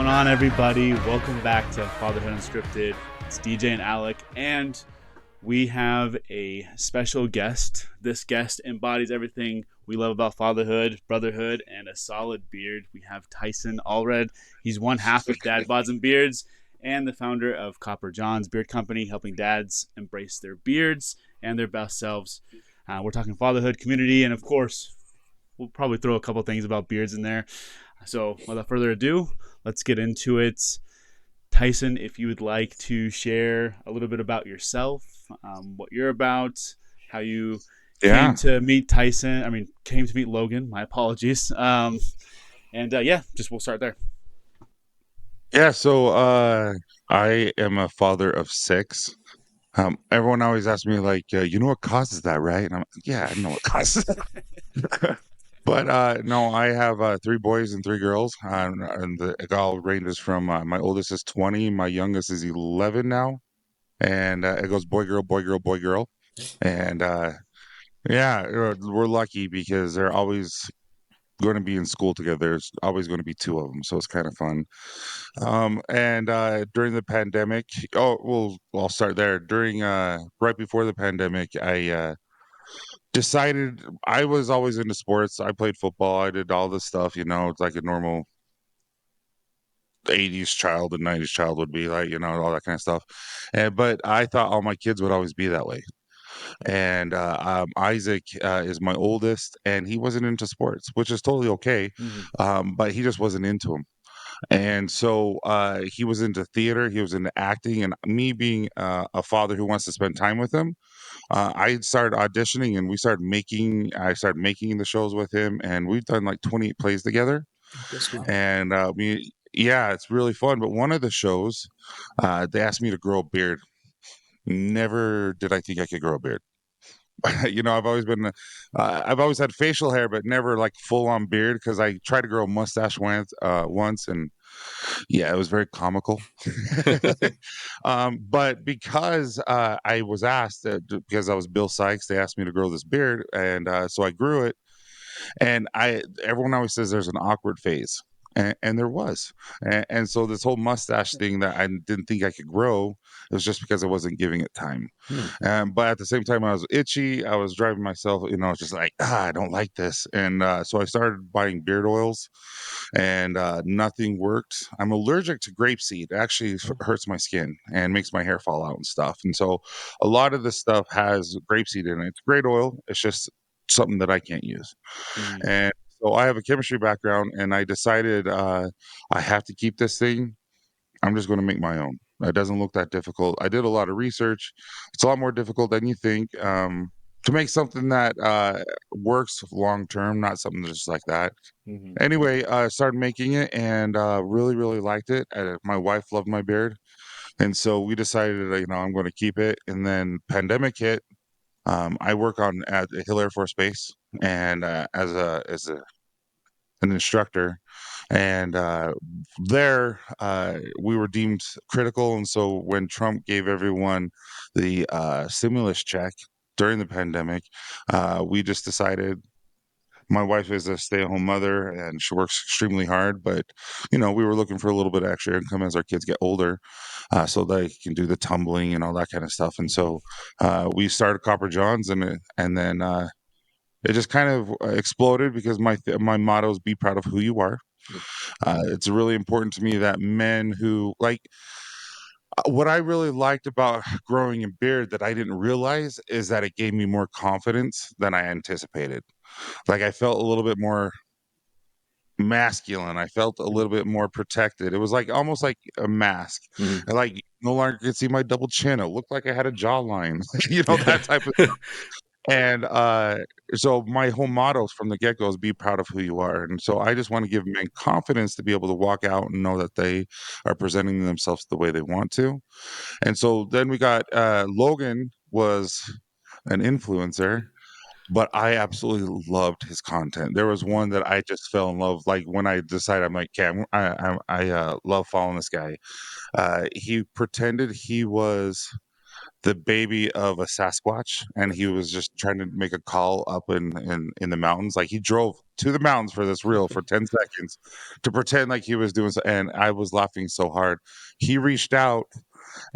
going on, everybody? Welcome back to Fatherhood Unscripted. It's DJ and Alec, and we have a special guest. This guest embodies everything we love about fatherhood, brotherhood, and a solid beard. We have Tyson Allred. He's one half of Dad Bods and Beards and the founder of Copper John's Beard Company, helping dads embrace their beards and their best selves. We're talking fatherhood, community, and of course, we'll probably throw a couple things about beards in there. So without further ado, let's get into it. Tyson, if you would like to share a little bit about yourself, what you're about, how you came to meet Logan. My apologies. We'll start there. Yeah, so I am a father of six. Everyone always asks me, like, you know what causes that, right? And I'm like, yeah, I know what causes that. But no, I have three boys and three girls, and it all ranges from my oldest is 20, my youngest is 11 now, and it goes boy, girl, boy, girl, boy, girl. And we're lucky because they're always going to be in school together. There's always going to be two of them, so it's kind of fun. And during the pandemic, I'll start there. During right before the pandemic, I decided I was always into sports. I played football. I did all this stuff. It's like a normal 80s child and 90s child would be like, all that kind of stuff. But I thought all my kids would always be that way. And Isaac is my oldest, and he wasn't into sports, which is totally okay. But he just wasn't into them. And so he was into theater, he was into acting, and me being a father who wants to spend time with him, I started auditioning, and I started making the shows with him, and we've done like 28 plays together. That's cool. And yeah, it's really fun. But one of the shows, they asked me to grow a beard. Never did I think I could grow a beard. I've always had facial hair, but never like full on beard, because I tried to grow a mustache once, and yeah, it was very comical. But because I was asked, because I was Bill Sykes, they asked me to grow this beard, and so I grew it. And everyone always says there's an awkward phase, and there was. And so this whole mustache thing that I didn't think I could grow, it was just because I wasn't giving it time. But at the same time, I was itchy. I was driving myself, just like, I don't like this. And so I started buying beard oils, and nothing worked. I'm allergic to grapeseed. It actually hurts my skin and makes my hair fall out and stuff. And so a lot of this stuff has grapeseed in it. It's great oil. It's just something that I can't use. And so I have a chemistry background, and I decided I have to keep this thing. I'm just going to make my own. It doesn't look that difficult. I did a lot of research. It's a lot more difficult than you think, to make something that works long term, not something that's just like that. Anyway, I started making it, and really, really liked it. My wife loved my beard, and so we decided, I'm going to keep it. And then pandemic hit. I work at Hill Air Force Base, and as an instructor, and there we were deemed critical. And so when Trump gave everyone the stimulus check during the pandemic, we just decided. My wife is a stay-at-home mother, and she works extremely hard, but we were looking for a little bit of extra income as our kids get older, so they can do the tumbling and all that kind of stuff. And so we started Copper Johns, and then it just kind of exploded, because my motto is be proud of who you are. It's really important to me that men who like what I really liked about growing a beard that I didn't realize is that it gave me more confidence than I anticipated. Like, I felt a little bit more masculine. I felt a little bit more protected. It was like almost like a mask. I like no longer could see my double chin. It looked like I had a jawline, that type of. And so my whole motto from the get go is be proud of who you are. And so I just want to give men confidence to be able to walk out and know that they are presenting themselves the way they want to. And so then we got Logan was an influencer, but I absolutely loved his content. There was one that I just fell in love. Like, when I decided, I'm like, okay, I love following this guy. He pretended he was the baby of a Sasquatch, and he was just trying to make a call up in the mountains. Like he drove to the mountains for this reel for 10 seconds to pretend like he was doing so, and I was laughing so hard. He reached out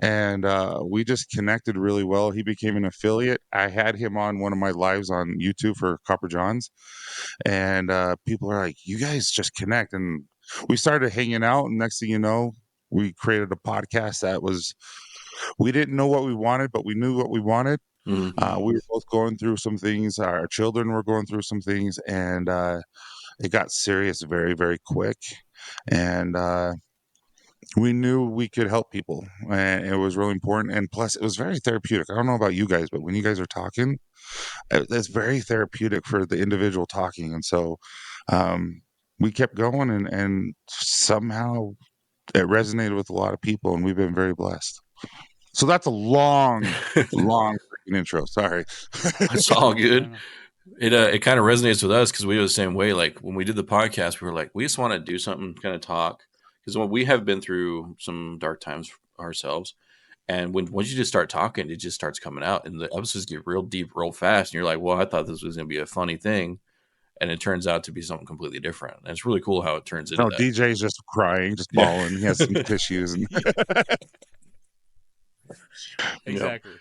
and we just connected really well. He became an affiliate. I had him on one of my lives on YouTube for Copper Johns, and people are like, "You guys just connect," and we started hanging out. And next thing you know, we created a podcast that was. We didn't know what we wanted, but we knew what we wanted. We were both going through some things. Our children were going through some things, and it got serious very, very quick. And we knew we could help people, and it was really important. And plus, it was very therapeutic. I don't know about you guys, but when you guys are talking, it's very therapeutic for the individual talking. And so we kept going, and somehow it resonated with a lot of people, and we've been very blessed. So that's a long, long freaking intro. Sorry. It's all good. It kind of resonates with us because we were the same way. Like when we did the podcast, we were like, we just want to do something, kind of talk, because when we have been through some dark times ourselves, and once you just start talking, it just starts coming out, and the episodes get real deep, real fast, and you're like, well, I thought this was going to be a funny thing, and it turns out to be something completely different. And it's really cool how it turns into that. DJ's just crying, just bawling. He has some tissues and. Exactly.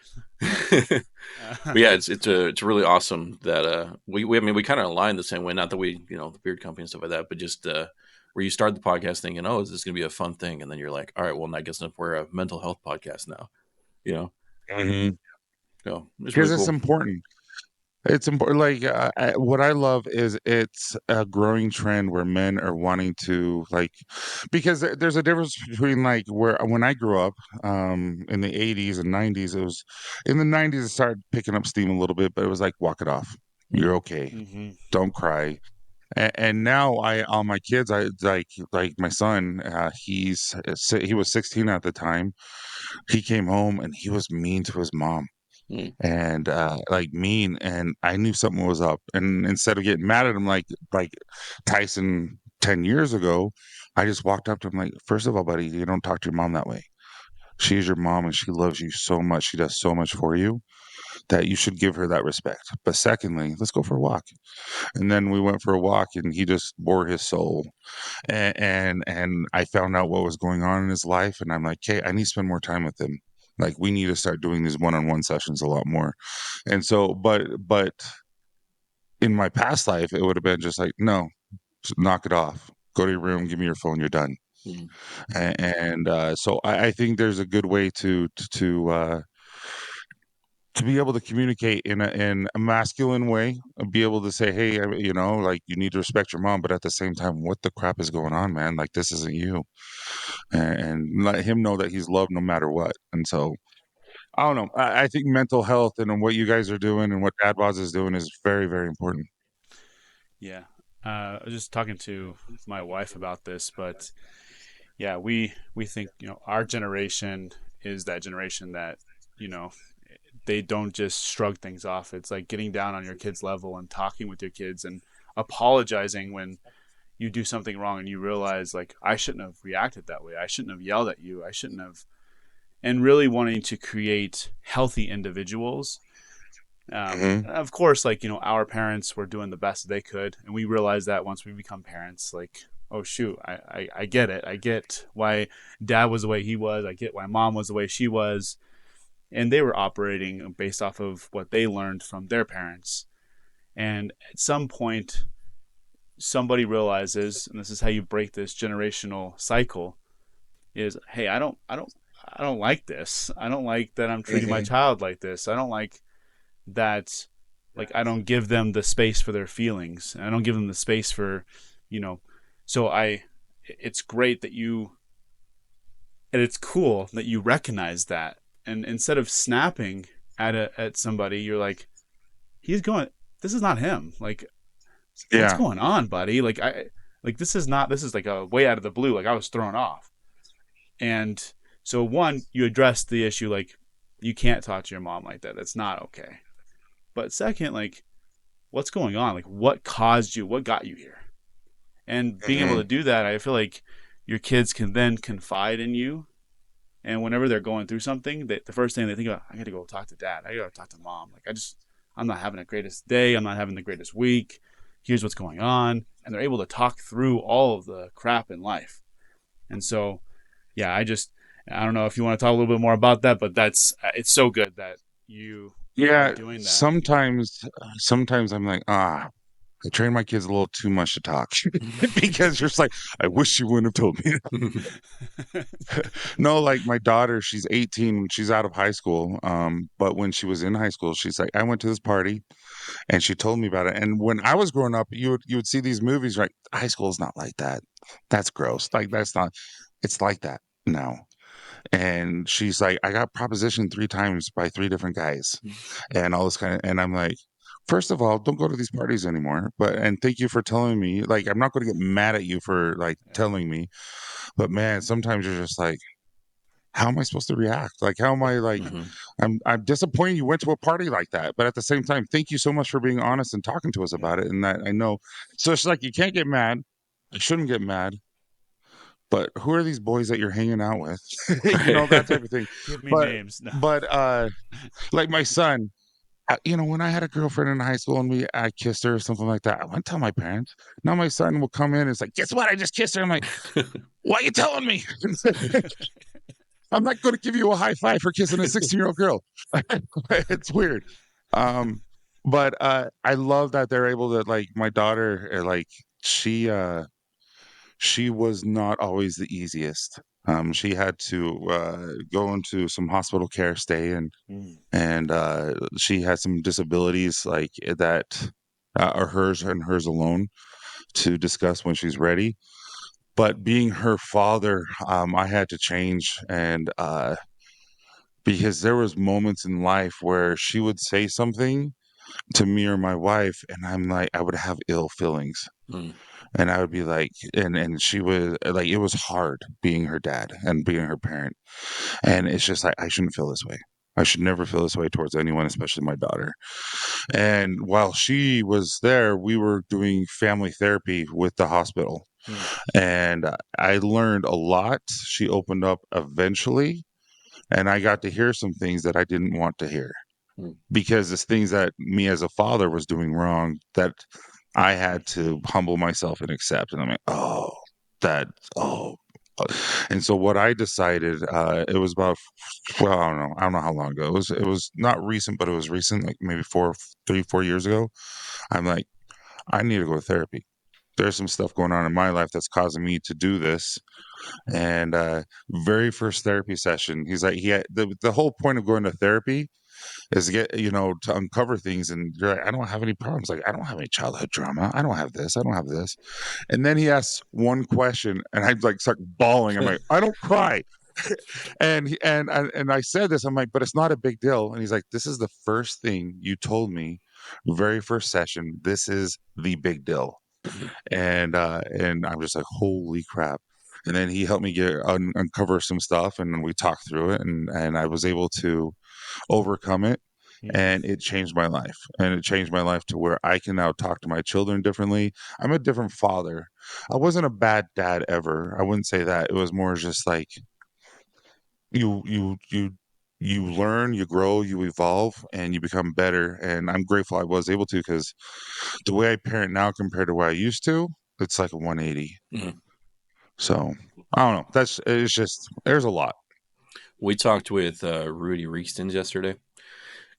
But yeah, it's really awesome that we kind of align the same way. Not that we the beard company and stuff like that, but just where you start the podcast thinking, oh, is this going to be a fun thing, and then you're like, all right, well, I guess we're a mental health podcast now. Mm-hmm. So because really it's cool. important. It's important. Like what I love is it's a growing trend where men are wanting to because there's a difference between like when I grew up in the 80s and 90s. It was in the 90s it started picking up steam a little bit, but it was like walk it off. You're okay. Mm-hmm. Don't cry. And now all my kids, I like my son. He was 16 at the time. He came home and he was mean to his mom and like mean, and I knew something was up. And instead of getting mad at him like Tyson 10 years ago, I just walked up to him like, first of all, buddy, you don't talk to your mom that way. She is your mom and she loves you so much. She does so much for you that you should give her that respect. But secondly, let's go for a walk. And then we went for a walk and he just bore his soul. And I found out what was going on in his life. And I'm like, hey, I need to spend more time with him. Like we need to start doing these one-on-one sessions a lot more. And so, but in my past life, it would have been just like, no, just knock it off. Go to your room, give me your phone, you're done. And so I think there's a good way to be able to communicate in a masculine way, be able to say, hey, like you need to respect your mom, but at the same time, what the crap is going on, man? Like this isn't you, and let him know that he's loved no matter what. And so I don't know. I think mental health and what you guys are doing and what Dad Boz is doing is very, very important. Yeah. I was just talking to my wife about this, but yeah, we think, our generation is that generation that, they don't just shrug things off. It's like getting down on your kid's level and talking with your kids and apologizing when you do something wrong and you realize like, I shouldn't have reacted that way. I shouldn't have yelled at you. I shouldn't have, and really wanting to create healthy individuals. Of course, like, our parents were doing the best they could. And we realized that once we become parents, like, oh shoot, I get it. I get why dad was the way he was. I get why mom was the way she was. And they were operating based off of what they learned from their parents. And at some point, somebody realizes, and this is how you break this generational cycle, is, hey, I don't like this. I don't like that I'm treating my child like this. I don't like that, like, I don't give them the space for their feelings. I don't give them the space for, so it's great that and it's cool that you recognize that. And instead of snapping at somebody, you're like, this is not him. Like, what's going on, buddy? Like, this is like a way out of the blue. Like, I was thrown off. And so one, you address the issue, like, you can't talk to your mom like that. That's not okay. But second, like, what's going on? Like, what got you here? And being able to do that, I feel like your kids can then confide in you And whenever they're going through something, the first thing they think about, I got to go talk to dad. I got to talk to mom. Like I'm not having the greatest day. I'm not having the greatest week. Here's what's going on. And they're able to talk through all of the crap in life. And so, yeah, I don't know if you want to talk a little bit more about that, but it's so good that you are Yeah, doing that. sometimes I'm like, I train my kids a little too much to talk because you're just like, I wish you wouldn't have told me. No, like my daughter, she's 18, she's out of high school. But when she was in high school, she's like, I went to this party and she told me about it. And when I was growing up, you would see these movies, right? High school is not like that. That's gross. Like that's not. It's like that now. And she's like, I got propositioned 3 times by 3 different guys, and all this kind of. And I'm like, first of all, don't go to these parties anymore. But and thank you for telling me. Like, I'm not going to get mad at you for like telling me. But man, sometimes you're just like, how am I supposed to react? Like, how am I like? I'm disappointed you went to a party like that, but at the same time, thank you so much for being honest and talking to us about it. And that I know, so it's like you can't get mad. I shouldn't get mad, but who are these boys that you're hanging out with? That type of thing. Give me But names. No. but like my son, when I had a girlfriend in high school and I kissed her or something like that, I wouldn't tell my parents. Now my son will come in and it's like, guess what? I just kissed her. I'm like, why are you telling me? I'm not going to give you a high five for kissing a 16-year-old girl. It's weird. Um, but I love that they're able to like my daughter, like she was not always the easiest. She had to go into some hospital care stay and she had some disabilities like that are hers and hers alone to discuss when she's ready. But being her father, I had to change and because there was moments in life where she would say something to me or my wife, and I'm like, I would have ill feelings. And I would be like, and she was like, it was hard being her dad and being her parent. And it's just like, I shouldn't feel this way. I should never feel this way towards anyone, especially my daughter. And while she was there, we were doing family therapy with the hospital. And I learned a lot. She opened up eventually, and I got to hear some things that I didn't want to hear because it's things that me as a father was doing wrong that I had to humble myself and accept. And I'm like, that, oh. And so what I decided, it was about, well, I don't know how long ago. It was not recent, but it was recent, like maybe 4 years ago. I'm like, I need to go to therapy. There's some stuff going on in my life that's causing me to do this. And very first therapy session, he's like, he had the whole point of going to therapy is to get to uncover things. And you're like, I don't have any problems. Like, I don't have any childhood trauma. I don't have this. I don't have this. And then he asks one question, and I like start bawling. I'm like, I don't cry. And I said this. I'm like, but it's not a big deal. And he's like, this is the first thing you told me, very first session. This is the big deal. And I'm just like, holy crap. And then he helped me uncover some stuff, and then we talked through it, and I was able to overcome it, and it changed my life. And it changed my life to where I can now talk to my children differently. I'm a different father. I wasn't a bad dad ever. I wouldn't say that. It was more just like you learn, you grow, you evolve, and you become better. And I'm grateful I was able to, because the way I parent now compared to what I used to, it's like a 180. So I don't know. It's just there's a lot. We talked with Rudy Reekstens yesterday,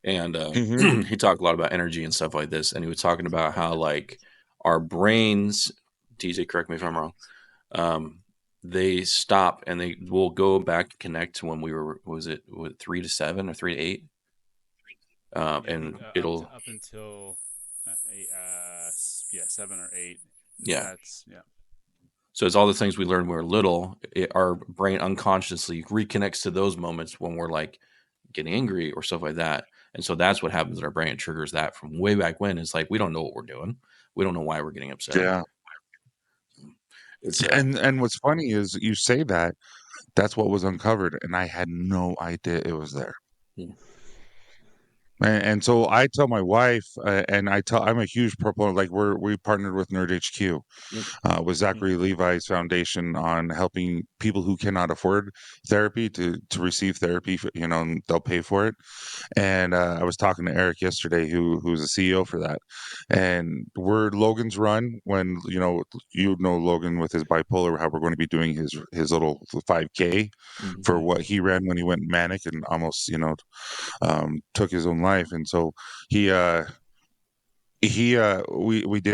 and Hmm. he talked a lot about energy and stuff like this. And he was talking about how like our brains, TJ, correct me if I'm wrong, they stop and they will go back and connect to when we were, was it 3 to 7 or 3 to 8? And it'll up until 7 or 8. Yeah. That's So it's all the things we learned when we were little. Our brain unconsciously reconnects to those moments when we're like getting angry or stuff like that. And so that's what happens in our brain. It triggers that from way back when. It's like we don't know what we're doing. We don't know why we're getting upset. Yeah. It's And what's funny is you say that that's what was uncovered, and I had no idea it was there. And so I tell my wife, and I'm a huge proponent. Like we partnered with Nerd HQ, with Zachary Levi's foundation on helping people who cannot afford therapy to receive therapy. And they'll pay for it. And I was talking to Eric yesterday, who's the CEO for that. And we're Logan's Run, when Logan with his bipolar, how we're going to be doing his little 5K for what he ran when he went manic and almost took his own life. And so we did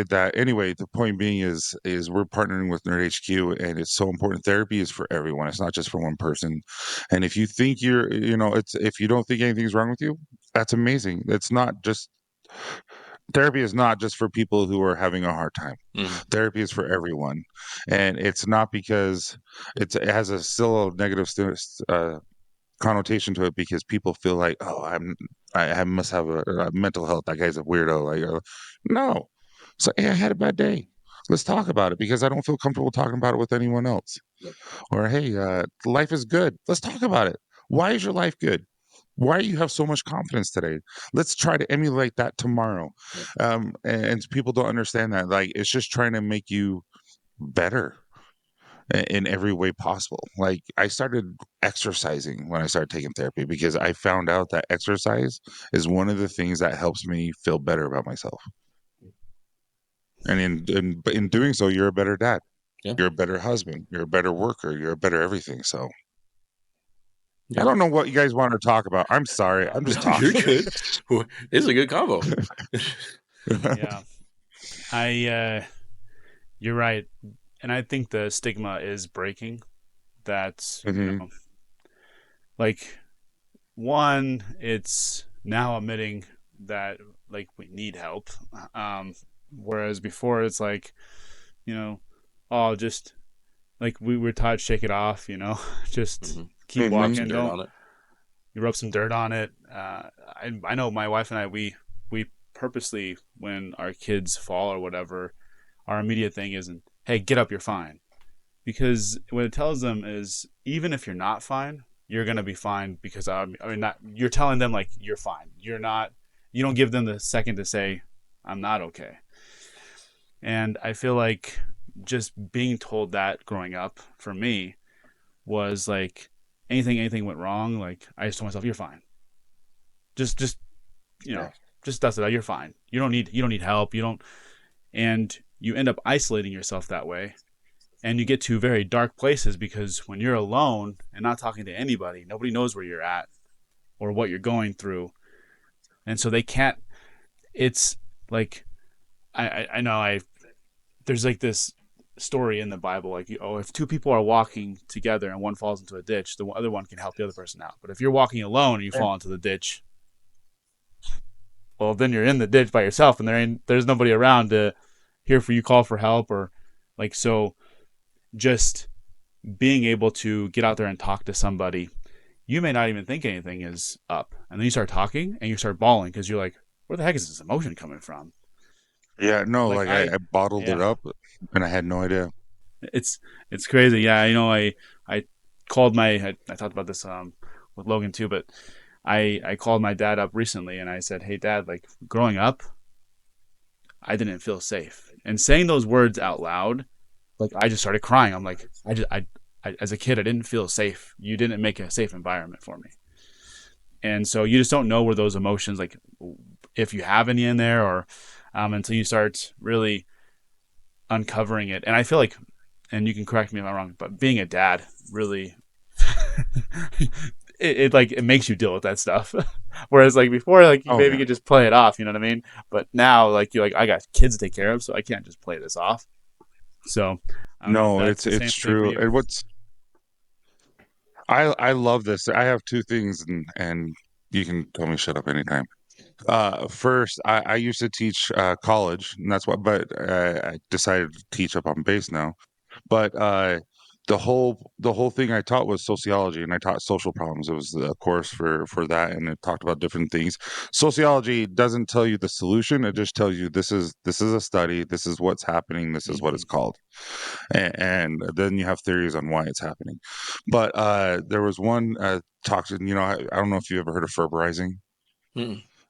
that. Anyway, the point being is we're partnering with Nerd HQ, and it's so important. Therapy is for everyone. It's not just for one person. And if you think if you don't think anything's wrong with you, that's amazing. It's not just Therapy is not just for people who are having a hard time. Therapy is for everyone. And it's not because it has still a negative connotation to it, because people feel like, oh, I must have a mental health. That guy's a weirdo. Like, no, it's like, hey, I had a bad day. Let's talk about it, because I don't feel comfortable talking about it with anyone else. Or, hey, life is good. Let's talk about it. Why is your life good? Why do you have so much confidence today? Let's try to emulate that tomorrow. And people don't understand that. Like, it's just trying to make you better in every way possible. Like, I started exercising when I started taking therapy, because I found out that exercise is one of the things that helps me feel better about myself. And in doing so, you're a better dad. Yeah. You're a better husband. You're a better worker. You're a better everything. So I don't know what you guys want to talk about. I'm sorry. I'm just talking. You're good. It's a good combo. Yeah. You're right. And I think the stigma is breaking. That's, like, one, it's now admitting that, like, we need help. Whereas before it's like, oh, just, like, we were taught, shake it off, just keep walking. You rub some dirt on it. I know my wife and I, we purposely, when our kids fall or whatever, our immediate thing isn't, hey, get up, you're fine. Because what it tells them is, even if you're not fine, you're going to be fine, because you're telling them, like, you're fine. You don't give them the second to say, I'm not okay. And I feel like just being told that growing up for me was like, anything went wrong, like, I just told myself, you're fine. Just dust it out. You're fine. You don't need help. And you end up isolating yourself that way. And you get to very dark places, because when you're alone and not talking to anybody, nobody knows where you're at or what you're going through. And so they can't, it's like, I know there's like this story in the Bible, like, if two people are walking together and one falls into a ditch, the other one can help the other person out. But if you're walking alone and you fall into the ditch, well, then you're in the ditch by yourself, and there's nobody around to hear for you, call for help, or like, so just being able to get out there and talk to somebody, you may not even think anything is up, and then you start talking and you start bawling, because you're like, where the heck is this emotion coming from? Yeah, no, like I bottled it up, and I had no idea. It's crazy. Yeah, I called I talked about this with Logan too, but I called my dad up recently, and I said, hey, Dad, like, growing up, I didn't feel safe. And saying those words out loud, like, I just started crying. I'm like, I as a kid, I didn't feel safe. You didn't make a safe environment for me. And so you just don't know where those emotions, like, if you have any in there, or until you start really uncovering it. And I feel like, and you can correct me if I'm wrong, but being a dad really, it makes you deal with that stuff. Whereas, like, before, like, you maybe could just play it off, you know what I mean? But now, like, you're like, I got kids to take care of, so I can't just play this off. So no, it's true. And I love this. I have two things, and you can tell me shut up anytime. First, I used to teach college, and that's what. But I decided to teach up on base now. But the whole thing I taught was sociology, and I taught social problems. It was a course for that, and it talked about different things. Sociology doesn't tell you the solution; it just tells you this is a study. This is what's happening. This is what it's called, and then you have theories on why it's happening. But there was one talk. I don't know if you ever heard of Ferberizing.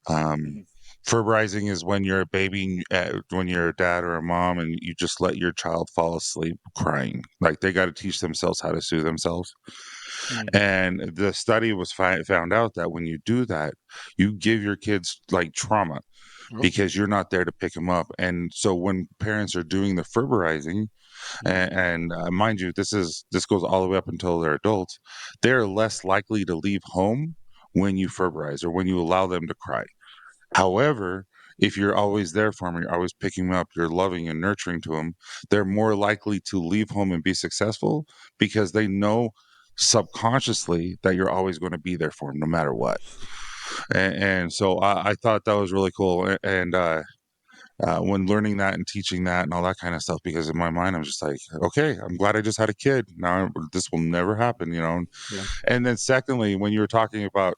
Um, Ferberizing is when you're a baby, when you're a dad or a mom, and you just let your child fall asleep crying. Like they got to teach themselves how to soothe themselves. And the study was found out that when you do that, you give your kids like trauma because you're not there to pick them up. And so when parents are doing the ferberizing, and mind you, this goes all the way up until they're adults, they're less likely to leave home when you ferberize or when you allow them to cry. However, if you're always there for them, you're always picking them up, you're loving and nurturing to them, they're more likely to leave home and be successful because they know subconsciously that you're always going to be there for them no matter what. And so I thought that was really cool. And when learning that and teaching that and all that kind of stuff, because in my mind, I'm just like, okay, I'm glad I just had a kid. Now this will never happen, you know? Yeah. And then secondly, when you were talking about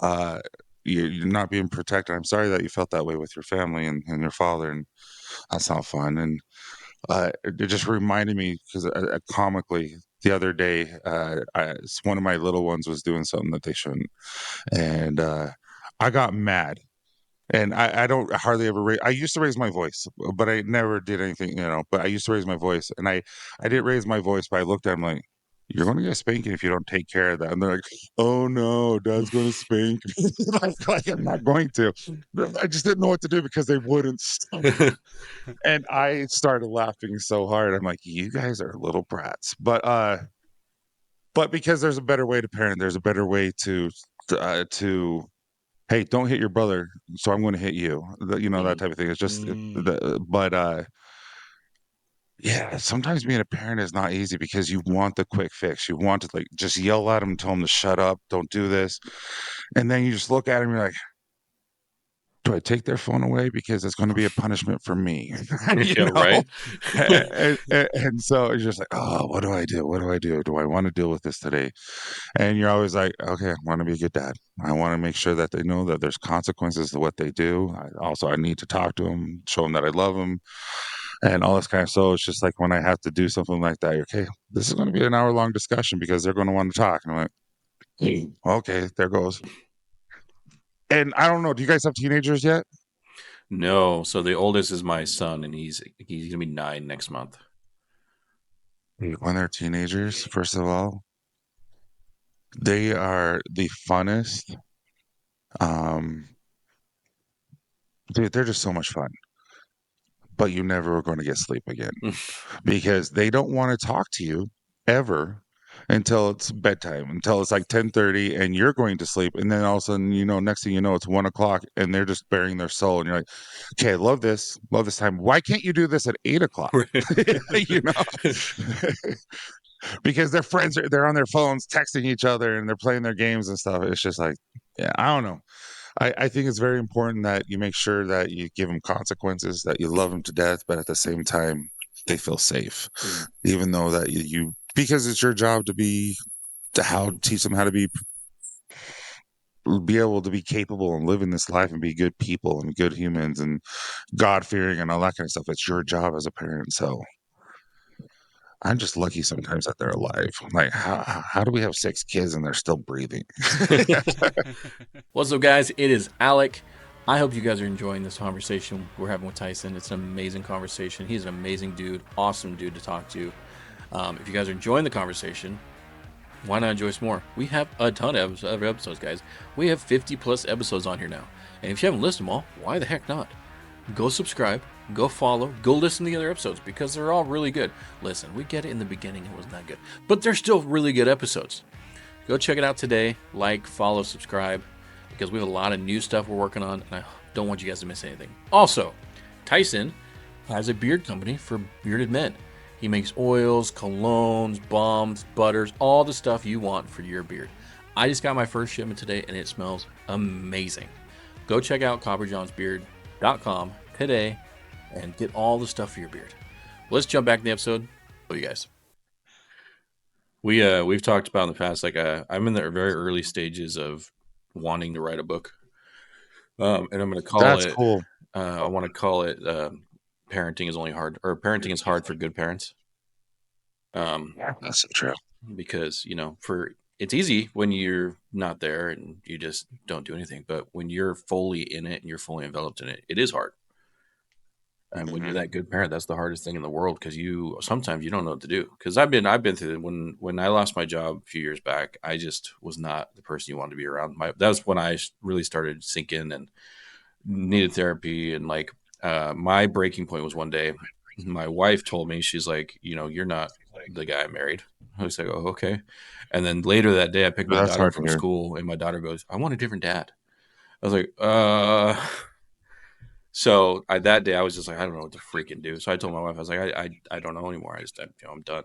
uh, you're not being protected, I'm sorry that you felt that way with your family and your father, and that's not fun. And it just reminded me because comically, the other day, one of my little ones was doing something that they shouldn't, and I got mad. And I don't hardly ever I used to raise my voice, but I never did anything, you know. But I used to raise my voice, and I didn't raise my voice, but I looked at him like, "You're going to get a spanking if you don't take care of that." And they're like, "Oh no, Dad's going to spank me." like I'm not going to. I just didn't know what to do because they wouldn't stop. And I started laughing so hard. I'm like, "You guys are little brats." But because there's a better way to parent, there's a better way to hey, don't hit your brother, so I'm going to hit you. You know, that type of thing. It's just, yeah, sometimes being a parent is not easy because you want the quick fix. You want to like just yell at them, tell them to shut up, don't do this. And then you just look at them, you're like, do I take their phone away because it's going to be a punishment for me? you Yeah, know? right. And so it's just like, oh, what do I do? What do I do? Do I want to deal with this today? And you're always like, okay, I want to be a good dad. I want to make sure that they know that there's consequences to what they do. I need to talk to them, show them that I love them, and all this kind of. So it's just like when I have to do something like that, okay, this is going to be an hour-long discussion because they're going to want to talk. And I'm like, okay, there goes. And I don't know. Do you guys have teenagers yet? No, so the oldest is my son, and he's gonna be 9 next month. When they're teenagers, first of all, they are the funnest. Um, dude, they're just so much fun. But you never are going to get sleep again because they don't want to talk to you ever until it's bedtime, until it's like 10:30 and you're going to sleep. And then all of a sudden, you know, next thing you know, it's 1 o'clock and they're just bearing their soul. And you're like, okay, I love this time. Why can't you do this at 8 o'clock? you know, because their friends they're on their phones texting each other and they're playing their games and stuff. It's just like, yeah, I don't know. I think it's very important that you make sure that you give them consequences, that you love them to death, but at the same time, they feel safe, even though that because it's your job to teach them how to be able to be capable and live in this life and be good people and good humans and God fearing and all that kind of stuff. It's your job as a parent. So I'm just lucky sometimes that they're alive. Like, how do we have 6 kids and they're still breathing? What's up, guys? It is Alec. I hope you guys are enjoying this conversation we're having with Tyson. It's an amazing conversation. He's an amazing dude, awesome dude to talk to. If you guys are enjoying the conversation, why not enjoy some more? We have a ton of episodes, guys. We have 50 plus episodes on here now. And if you haven't listened to them all, why the heck not? Go subscribe, go follow, go listen to the other episodes because they're all really good. Listen, we get it in the beginning, it was not good, but they're still really good episodes. Go check it out today. Like, follow, subscribe, because we have a lot of new stuff we're working on, and I don't want you guys to miss anything. Also, Tyson has a beard company for bearded men. He makes oils, colognes, balms, butters, all the stuff you want for your beard. I just got my first shipment today, and it smells amazing. Go check out copperjohnsbeard.com today and get all the stuff for your beard. Let's jump back in the episode. Love you guys. We've talked about in the past, like I'm in the very early stages of wanting to write a book, and I'm going to call That's it. cool. I want to call it "Parenting is only hard," or "Parenting is hard for good parents." That's so true. Because for it's easy when you're not there and you just don't do anything. But when you're fully in it and you're fully enveloped in it, it is hard. And when you're that good parent, that's the hardest thing in the world because you sometimes you don't know what to do. Because I've been through it. When I lost my job a few years back, I just was not the person you wanted to be around. That was when I really started sinking and needed therapy. And like my breaking point was one day. My wife told me, she's like, you're not the guy I married. I was like, oh, okay. And then later that day, I picked my That's daughter up hard to from hear. school, and my daughter goes, "I want a different dad." I was like, So that day, I was just like, I don't know what to freaking do. So I told my wife, I was like, I don't know anymore. I'm done.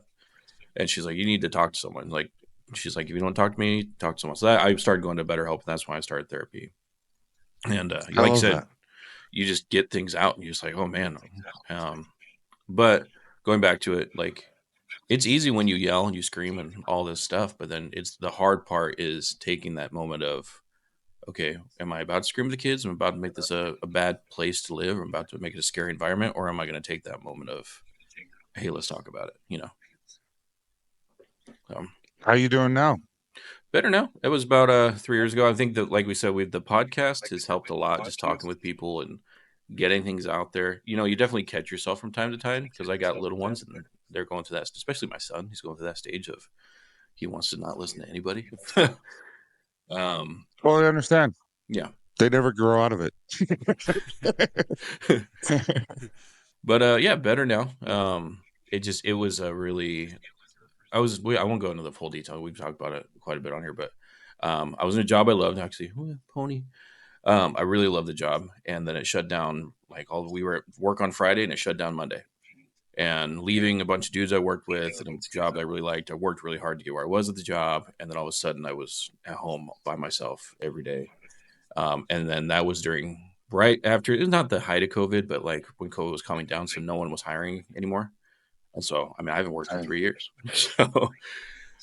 And she's like, you need to talk to someone. Like, she's like, if you don't talk to me, talk to someone. So I started going to BetterHelp, and that's when I started therapy. And I like you love said, that. you just get things out, and you're just like, oh man. But going back to it, like it's easy when you yell and you scream and all this stuff, but then it's the hard part is taking that moment of, okay, am I about to scream at the kids? Am I about to make this a bad place to live? Am I about to make it a scary environment? Or am I going to take that moment of, hey, let's talk about it? Um, How you doing now? Better now. It was about 3 years ago. I think that, like we said, the podcast has helped a lot, just talking with people and getting things out there. You definitely catch yourself from time to time because I got little ones and they're going through that, especially my son. He's going through that stage of he wants to not listen to anybody. um, Well, I understand. yeah. They never grow out of it. But yeah, better now. It was a really I won't go into the full detail. We've talked about it quite a bit on here, but I was in a job I loved actually. Ooh, pony. I really loved the job, and then it shut down. Like we were at work on Friday, and it shut down Monday. And leaving a bunch of dudes I worked with and a job I really liked, I worked really hard to get where I was at the job, and then all of a sudden I was at home by myself every day. And then that was during right after it was not the height of COVID, but like when COVID was coming down, so no one was hiring anymore. And so, I mean, I haven't worked in 3 years. So,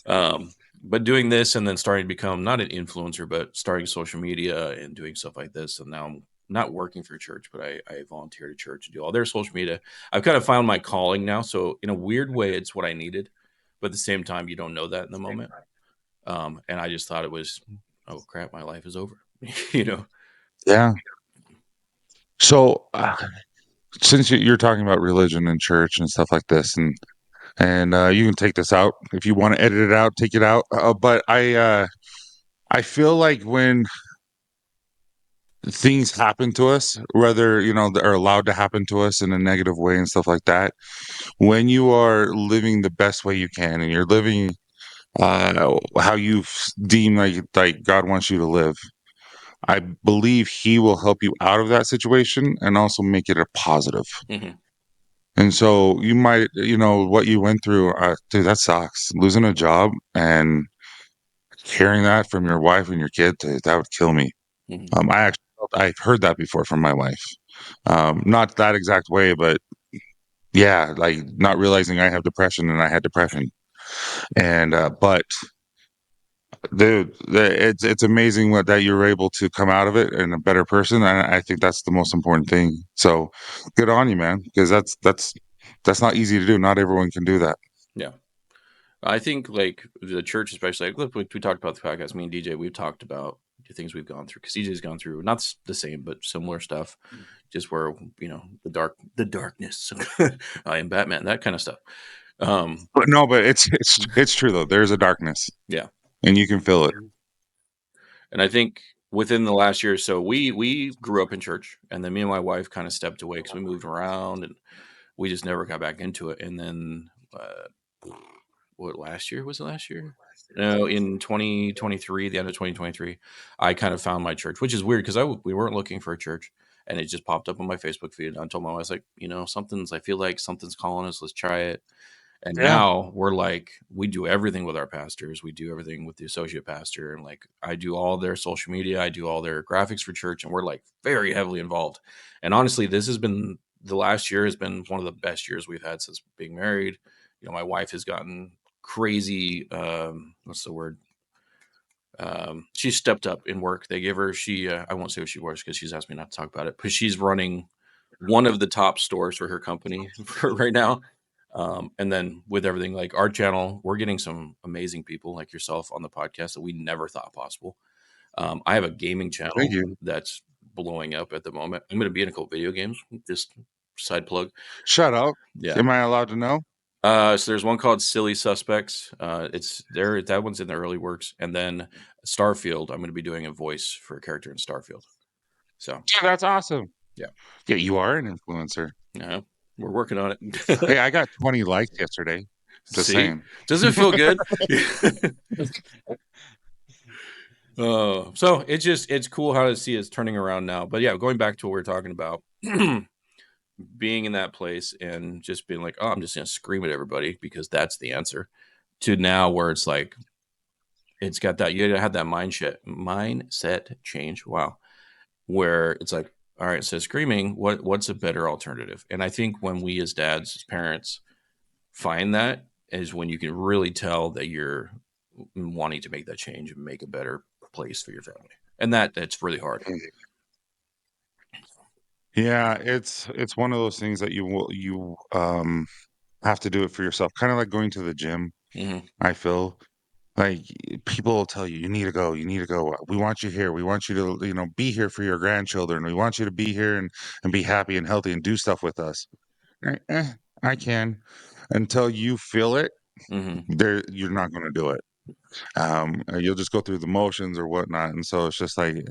um, but doing this and then starting to become not an influencer, but starting social media and doing stuff like this. And now I'm not working for church, but I volunteer to church and do all their social media. I've kind of found my calling now. So, in a weird way, it's what I needed. But at the same time, you don't know that in the moment. And I just thought it was, oh crap, my life is over. you know? Yeah. So, since you're talking about religion and church and stuff like this, and you can take this out if you want to edit it out, take it out. But I feel like when things happen to us, whether are allowed to happen to us in a negative way and stuff like that, when you are living the best way you can and you're living how you deem like God wants you to live, I believe He will help you out of that situation and also make it a positive. Mm-hmm. And so you might, what you went through, dude, that sucks. Losing a job and hearing that from your wife and your kid, dude, that would kill me. Mm-hmm. I've heard that before from my wife. Not that exact way, but yeah, like not realizing I have depression and I had depression. And but dude, it's amazing that you're able to come out of it and a better person. And I think that's the most important thing. So good on you, man, because that's not easy to do. Not everyone can do that. Yeah. I think like the church, especially, like, look, we talked about the podcast. Me and DJ, we've talked about the things we've gone through because DJ's gone through not the same, but similar stuff. Just where the darkness. I am Batman, that kind of stuff. Um, But no, but it's true though. There's a darkness, yeah, and you can feel it. and I think within the last year or so, we grew up in church, and then me and my wife kind of stepped away because we moved around, and we just never got back into it. And then what last year was it last year? No, in 2023, the end of 2023, I kind of found my church, which is weird because we weren't looking for a church, and it just popped up on my Facebook feed. And I told my wife, I was like, I feel like something's calling us. Let's try it. And Yeah. now we're like, we do everything with our pastors. We do everything with the associate pastor. And like, I do all their social media. I do all their graphics for church. And we're like very heavily involved. And honestly, the last year has been one of the best years we've had since being married. My wife has gotten crazy. What's the word? She stepped up in work. They gave her, I won't say what she works because she's asked me not to talk about it, but she's running one of the top stores for her company right now. And then with everything like our channel, we're getting some amazing people like yourself on the podcast that we never thought possible. I have a gaming Thank channel you. that's blowing up at the moment. I'm going to be in a couple video games. Just side plug. Shut up. Yeah. Am I allowed to know? So there's one called Silly Suspects. It's there. That one's in the early works, and then Starfield. I'm going to be doing a voice for a character in Starfield. So Yeah, that's awesome. Yeah. Yeah, you are an influencer. yeah, we're working on it. Hey, I got 20 likes yesterday. Just See, saying. does it feel good? So it's cool how to see it's turning around now. But yeah, going back to what we were talking about, being in that place and just being like, oh, I'm just gonna scream at everybody because that's the answer. To now where it's like, it's got that, you gotta have that mindset change. Wow. Where it's like, all right, so screaming, what's a better alternative? And I think when we as dads, as parents, find that is when you can really tell that you're wanting to make that change and make a better place for your family. And that's really hard. Yeah, it's one of those things that you have to do it for yourself. Kind of like going to the gym. Mm-hmm. I feel like people will tell you, you need to go, you need to go. We want you here. We want you to, be here for your grandchildren. We want you to be here and be happy and healthy and do stuff with us. I can until you feel it. Mm-hmm. There, you're not going to do it. You'll just go through the motions or whatnot, and so it's just like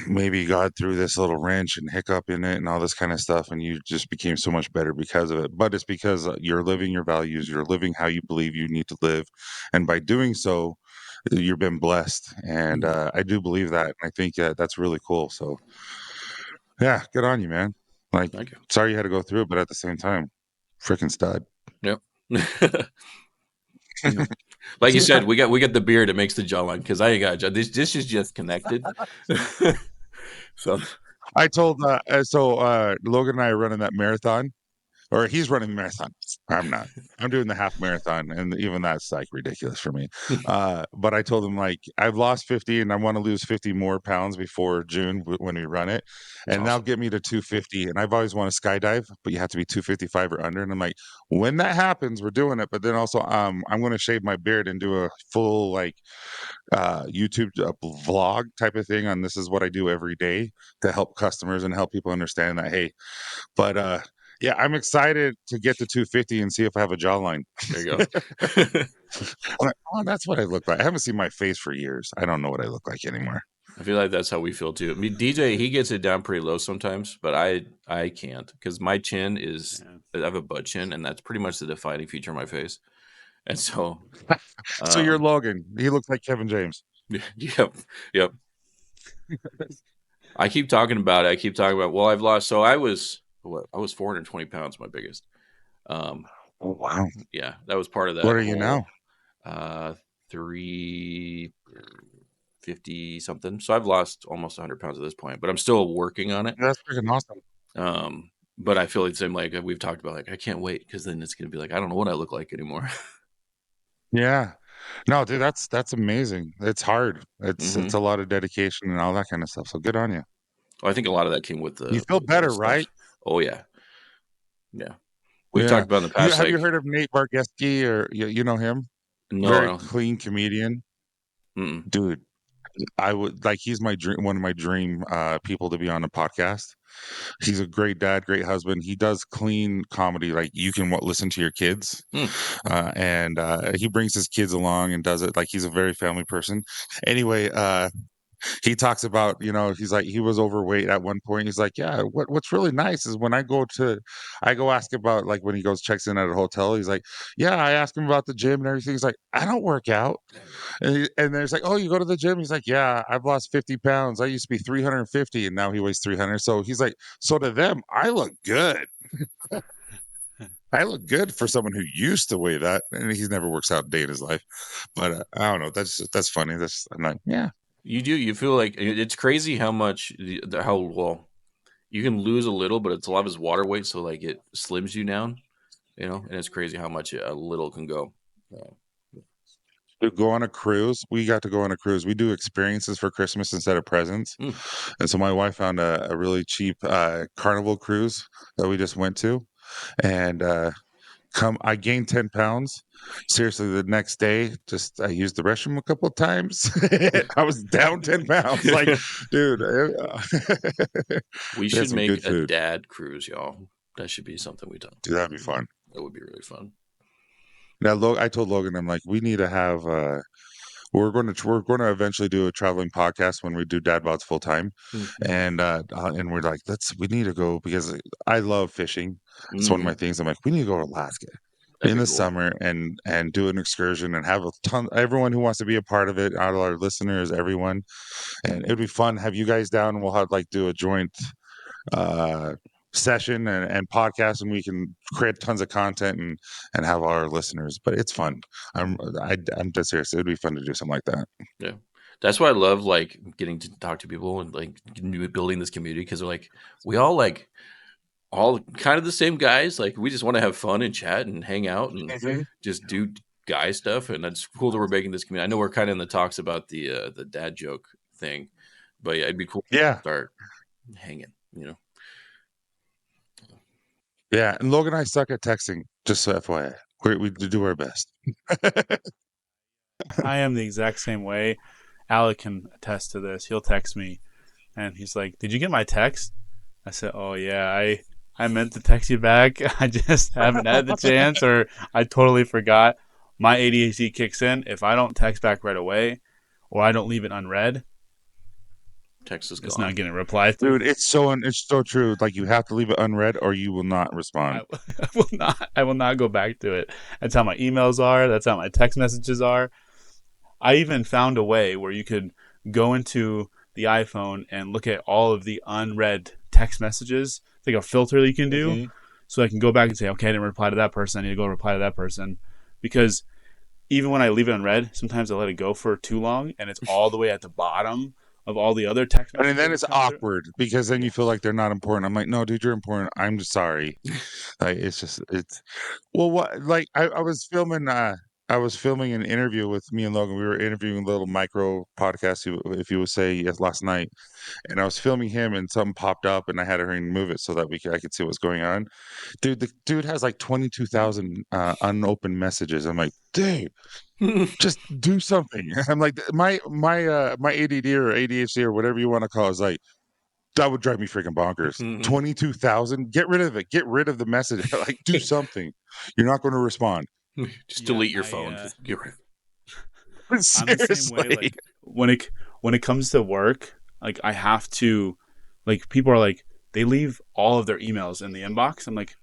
maybe God threw this little wrench and hiccup in it and all this kind of stuff, and you just became so much better because of it. But it's because you're living your values, you're living how you believe you need to live, and by doing so, you've been blessed. And I do believe that. I think that's really cool. So, yeah, good on you, man. Like, Thank you. sorry you had to go through it, but at the same time, freaking stud. Yep. Like you said, we got the beard that makes the jawline because I ain't got a jaw. This is just connected. So I told Logan and I are running that marathon, or he's running the marathon. I'm not. I'm doing the half marathon, and even that's like ridiculous for me. But I told him like I've lost 50, and I want to lose 50 more pounds before June when we run it, that's and that'll awesome. get me to 250. And I've always wanted to skydive, but you have to be 255 or under. And I'm like, when that happens, we're doing it. But then also, I'm going to shave my beard and do a full like YouTube vlog type of thing on this is what I do every day to help customers and help people understand that. Hey, but yeah, I'm excited to get to 250 and see if I have a jawline. There you go. I'm like, oh, that's what I look like. I haven't seen my face for years. I don't know what I look like anymore. I feel like that's how we feel too. I mean, DJ, he gets it down pretty low sometimes, but I can't because my chin is, I have a butt chin, and that's pretty much the defining feature of my face. And so, So you're Logan. He looks like Kevin James. Yep. I keep talking about it. Well, I've lost. So I was 420 pounds, my biggest. Oh, wow. Yeah, that was part of that. What are you now? 350 something. So I've lost almost 100 pounds at this point, but I'm still working on it. That's freaking awesome. But I feel like the same, like we've talked about, like I can't wait because then it's gonna be like I don't know what I look like anymore. Yeah. No, dude, that's amazing. It's hard. It's a lot of dedication and all that kind of stuff. So good on you. Well, I think a lot of that came with the. You feel better, right? Oh yeah, yeah. We've talked about in the past. Have you heard of Nate Bargatze or you know him? No, very clean comedian. Mm-mm. Dude, I would like he's my dream, one of my dream people to be on a podcast. He's a great dad, great husband. He does clean comedy, like you can listen to your kids, and he brings his kids along and does it like he's a very family person. Anyway, he talks about, he's like, he was overweight at one point. He's like, yeah, what's really nice is when I go ask about like when he goes checks in at a hotel, he's like, yeah, I ask him about the gym and everything. He's like, I don't work out. And there's like, oh, you go to the gym? He's like, yeah, I've lost 50 pounds. I used to be 350 and now he weighs 300. So he's like, so to them, I look good. I look good for someone who used to weigh that. And he's never works out a day in his life. But I don't know. That's funny. I'm like, yeah. You do. You feel like it's crazy how much, how well you can lose a little, but it's a lot of his water weight. So like it slims you down, and it's crazy how much a little can go. To go on a cruise. We got to go on a cruise. We do experiences for Christmas instead of presents. And so my wife found a really cheap Carnival cruise that we just went to. and I gained 10 pounds. Seriously, the next day, I used the restroom a couple of times. I was down 10 pounds. Like, dude, We they had should some good make a food. dad cruise, y'all. That should be something we do. Dude, that'd be fun. That would be really fun. Now, I told Logan, I'm like, we need to have. We're going to eventually do a traveling podcast when we do Dad Bods full time, and we're like, we need to go because I love fishing. It's one of my things. I'm like, we need to go to Alaska in the summer and do an excursion and have a ton. Everyone who wants to be a part of it, out of our listeners, everyone, and it'd be fun. Have you guys down, and we'll have do a joint uh session and podcast, and we can create tons of content and have our listeners. But it's fun. I'm just serious. It'd be fun to do something like that. Yeah, that's why I love like getting to talk to people and like building this community because they're like we all like all kind of the same guys. Like we just want to have fun and chat and hang out and just do guy stuff. And it's cool that we're making this community. I know we're kind of in the talks about the dad joke thing, but yeah, it'd be cool to start hanging. Yeah, and Logan and I suck at texting, just so FYI. We do our best. I am the exact same way. Alec can attest to this. He'll text me, and he's like, "Did you get my text?" I said, "Oh, yeah, I meant to text you back. I just haven't had the chance, or I totally forgot." My ADHD kicks in. If I don't text back right away, or I don't leave it unread, text is gone. It's not getting a reply. Dude, it's so true. Like you have to leave it unread or you will not respond. I will not go back to it. That's how my emails are. That's how my text messages are. I even found a way where you could go into the iPhone and look at all of the unread text messages. It's like a filter that you can do. So I can go back and say, okay, I didn't reply to that person. I need to go reply to that person. Because even when I leave it unread, sometimes I let it go for too long and it's all the way at the bottom of all the other text messages. And then it's awkward because then you feel like they're not important. I'm like, no, dude, you're important. I'm just sorry. Like it's what like I was filming an interview with me and Logan. We were interviewing a little micro podcast, if you would say, yes, last night. And I was filming him and something popped up and I had to hurry and move it so that I could see what's going on. Dude, the dude has like 22,000 unopened messages. I'm like, dude, just do something. I'm like, my ADD or ADHD or whatever you want to call it is like, that would drive me freaking bonkers. 22,000, get rid of it. Get rid of the message. Like, do something. You're not going to respond. Just delete your phone. Just get rid. I'm the same way. Like when it comes to work, like I have to, like people are like they leave all of their emails in the inbox. I'm like,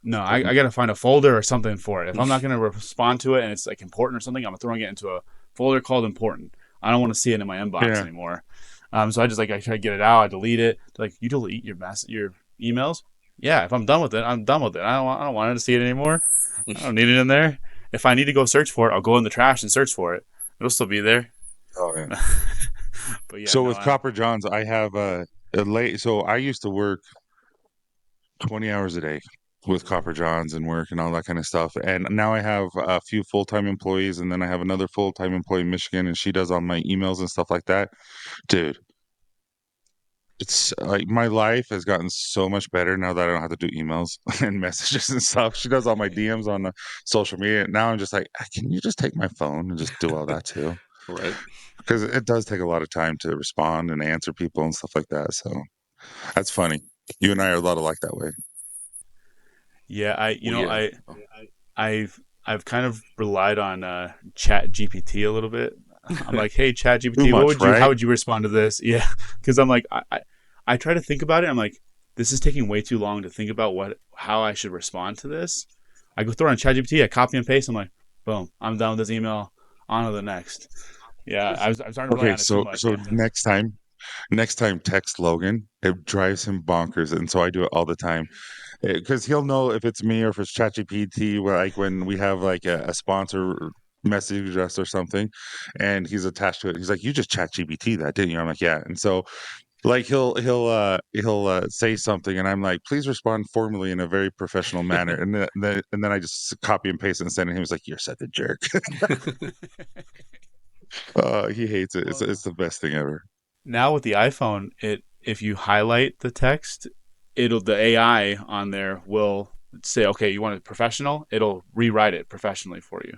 no, I got to find a folder or something for it. If I'm not going to respond to it and it's like important or something, I'm throwing it into a folder called important. I don't want to see it in my inbox anymore. So I try to get it out. I delete it. They're like, you delete your emails? Yeah, if I'm done with it, I'm done with it. I don't want to see it anymore. I don't need it in there. If I need to go search for it, I'll go in the trash and search for it. It'll still be there. Oh yeah. But yeah. So with Copper Johns, I have a late. So I used to work 20 hours a day with Copper Johns and work and all that kind of stuff. And now I have a few full-time employees, and then I have another full-time employee in Michigan, and she does all my emails and stuff like that. Dude, it's like my life has gotten so much better now that I don't have to do emails and messages and stuff. She does all my DMs on the social media. Now I'm just like, can you just take my phone and just do all that too? Right. Because it does take a lot of time to respond and answer people and stuff like that. So that's funny. You and I are a lot alike that way. Yeah, I've kind of relied on Chat GPT a little bit. I'm like, hey, Chat GPT, how would you respond to this? Yeah, because I'm like, I try to think about it. I'm like, this is taking way too long to think about how I should respond to this. I go throw it on Chat GPT, I copy and paste. I'm like, boom, I'm done with this email. On to the next. Yeah, I'm starting to rely on it too much. So next time text Logan. It drives him bonkers, and so I do it all the time. Because he'll know if it's me or if it's ChatGPT, like when we have like a sponsor message us or something, and he's attached to it. He's like, "You just ChatGPT that, didn't you?" I'm like, "Yeah." And so, like, he'll say something, and I'm like, "Please respond formally in a very professional manner." And then I just copy and paste it and send it to him. He's like, "You're such a jerk." He hates it. It's the best thing ever. Now with the iPhone, if you highlight the text, the AI on there will say, okay, you want it professional, it'll rewrite it professionally for you.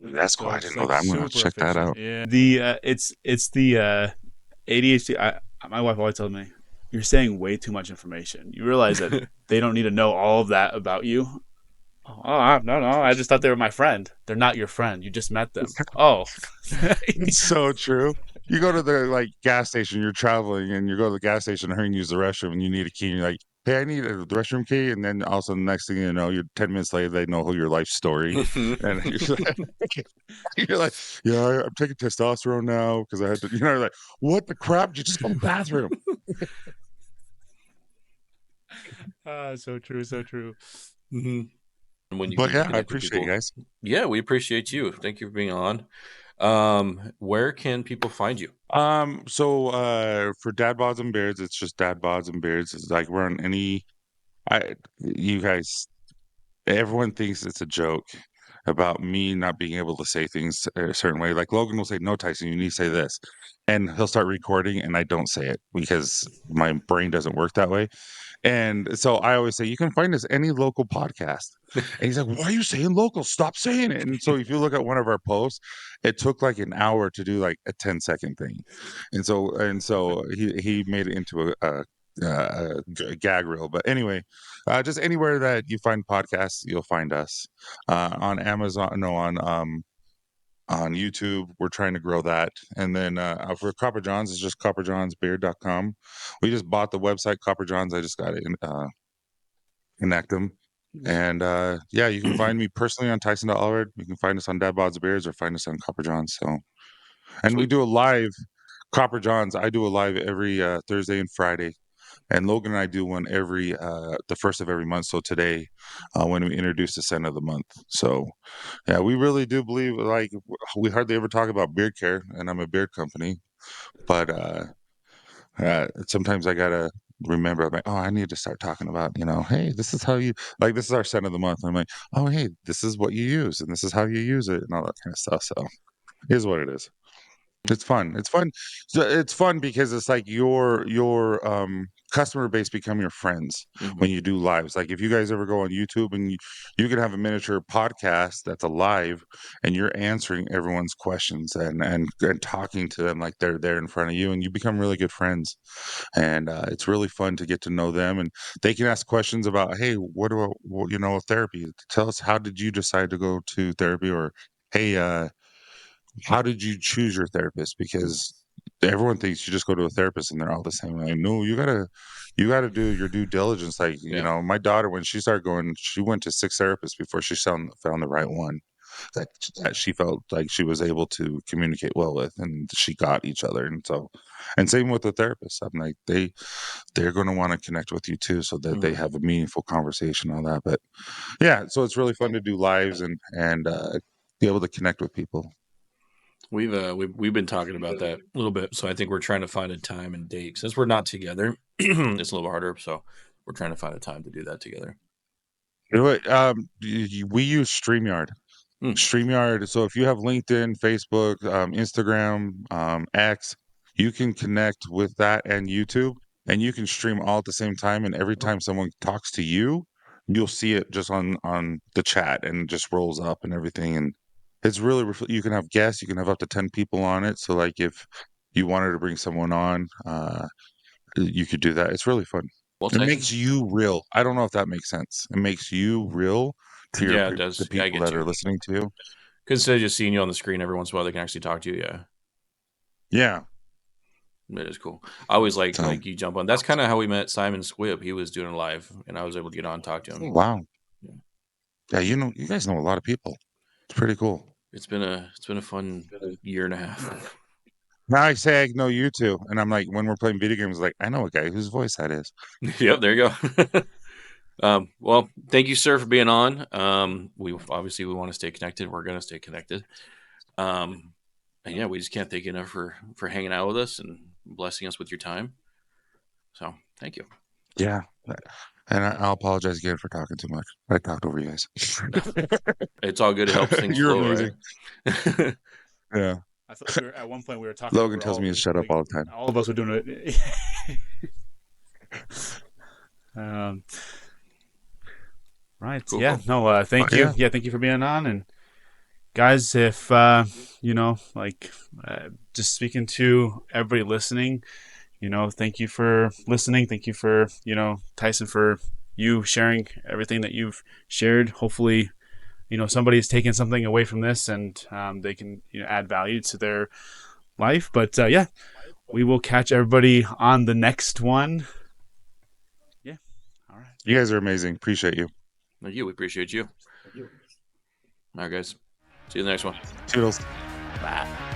That's cool. So I it's didn't know like that. I'm gonna have to super check that efficient. out. Yeah. It's the ADHD. My wife always tells me, you're saying way too much information. You realize that they don't need to know all of that about you. Oh, no. I just thought they were my friend. They're not your friend. You just met them. Oh. It's so true. You go to the like gas station, you're traveling, and you go to the gas station and hurry and use the restroom, and you need a key, and you're like, "Hey, I need the restroom key," and then also the next thing you know, you're 10 minutes later, they know your life story, and you're like, "Yeah, I'm taking testosterone now because I had to," like, "What the crap? Did you just go to the bathroom?" So true, so true. Mm-hmm. When you But can yeah, I connect with appreciate you people. guys. Yeah, we appreciate you. Thank you for being on. Where can people find you? So for Dad Bods and Beards, it's just Dad Bods and Beards. It's like we're on any. You guys, everyone thinks it's a joke about me not being able to say things a certain way. Like Logan will say, "No, Tyson, you need to say this," and he'll start recording, and I don't say it because my brain doesn't work that way. And so I always say, you can find us any local podcast. And he's like, why are you saying local? Stop saying it. And so if you look at one of our posts, it took like an hour to do like a 10-second thing. And so he made it into a gag reel. But anyway, just anywhere that you find podcasts, you'll find us. On Amazon, no, on YouTube. We're trying to grow that. And then for Copper Johns, it's just copperjohnsbeard.com. We just bought the website Copper Johns. I just got to connect them. And yeah, you can find me personally on Tyson Allred. You can find us on Dad Bod's Beards or find us on Copper Johns. So, and we Sweet. do a live Copper Johns. I do a live every Thursday and Friday. And Logan and I do one every the first of every month. So today, when we introduce the scent of the month. So yeah, we really do believe like we hardly ever talk about beard care, and I'm a beard company, but sometimes I gotta remember. I'm like, oh, I need to start talking about, hey, this is how you like. This is our scent of the month. I'm like, oh, hey, this is what you use, and this is how you use it, and all that kind of stuff. So here's what it is. It's fun. It's fun. So it's fun because it's like your customer base become your friends Mm-hmm. when you do lives. Like if you guys ever go on YouTube and you can have a miniature podcast that's a live and you're answering everyone's questions and talking to them like they're there in front of you and you become really good friends. And it's really fun to get to know them and they can ask questions about, hey, therapy. Tell us, how did you decide to go to therapy? Or hey, how did you choose your therapist? Because everyone thinks you just go to a therapist and they're all the same. Like, no, you gotta do your due diligence. Like, Yeah. my daughter, when she started going, she went to 6 therapists before she found the right one that she felt like she was able to communicate well with, and she got each other. And same with the therapist. I'm like, they're going to want to connect with you too, so that they Mm-hmm. have a meaningful conversation on that. But yeah, so it's really fun to do lives and be able to connect with people. We've been talking about that a little bit, so I think we're trying to find a time and date. Since we're not together, it's a little harder. So we're trying to find a time to do that together. You know what? We use StreamYard. Hmm. StreamYard. So if you have LinkedIn, Facebook, Instagram, X, you can connect with that and YouTube, and you can stream all at the same time. And every time someone talks to you, you'll see it just on the chat and it just rolls up and everything. And it's really you can have guests. You can have up to 10 people on it. So like if you wanted to bring someone on, you could do that. It's really fun. Well, It Tyson. makes you real. I don't know if that makes sense. It makes you real to Yeah, it the does. Yeah, I people get that are you. listening to you. Because instead of just seeing you on the screen every once in a while, they can actually talk to you. Yeah, Yeah. that is cool. I always like So, you jump on. That's kind of how we met Simon Squibb. He was doing a live, and I was able to get on and talk to oh, him. wow. Yeah. Yeah, you guys know a lot of people. It's pretty cool. It's been a fun year and a half. Now I say I know you two, and I'm like, when we're playing video games, like I know a guy whose voice that is. Yep, there you go. Well, thank you, sir, for being on. We want to stay connected. We're going to stay connected. And yeah, we just can't thank you enough for hanging out with us and blessing us with your time. So thank you. Yeah. And I'll apologize again for talking too much. I talked over you guys. It's all good. It helps things You're flow, amazing. right? Yeah. I thought at one point we were talking Logan over tells all me of to it. shut up Like all the time. all of us were doing it. Right. Cool, Yeah. cool. No. Thank you. Yeah. Yeah. Thank you for being on. And guys, if like, just speaking to everybody listening, thank you for listening. Thank you for Tyson, for you sharing everything that you've shared. Hopefully, somebody's taking something away from this, and they can add value to their life. But yeah, we will catch everybody on the next one. Yeah. All right. You guys are amazing. Appreciate you. Thank you. We appreciate you. All right, guys. See you in the next one. Toodles. Bye.